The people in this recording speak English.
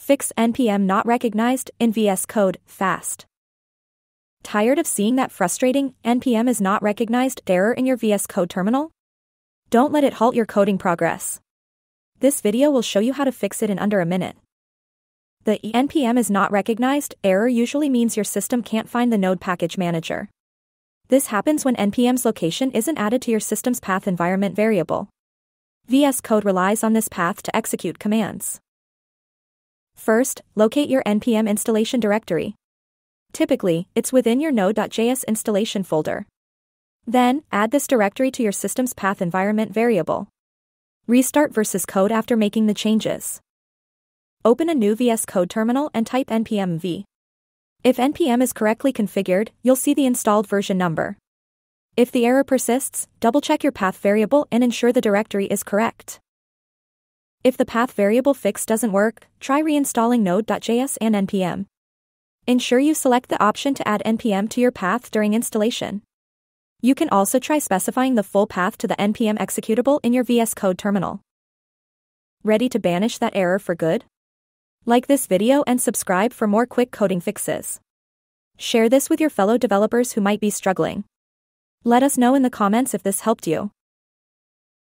Fix npm not recognized in VS Code fast. Tired of seeing that frustrating npm is not recognized error in your VS Code terminal? Don't let it halt your coding progress. This video will show you how to fix it in under a minute. The npm is not recognized error usually means your system can't find the Node package manager. This happens when npm's location isn't added to your system's path environment variable. VS Code relies on this path to execute commands. First, locate your npm installation directory. Typically, it's within your Node.js installation folder. Then, add this directory to your system's path environment variable. Restart VS Code after making the changes. Open a new VS Code terminal and type npm v. If npm is correctly configured, you'll see the installed version number. If the error persists, double-check your path variable and ensure the directory is correct. If the path variable fix doesn't work, try reinstalling Node.js and npm. Ensure you select the option to add npm to your path during installation. You can also try specifying the full path to the npm executable in your VS Code terminal. Ready to banish that error for good? Like this video and subscribe for more quick coding fixes. Share this with your fellow developers who might be struggling. Let us know in the comments if this helped you.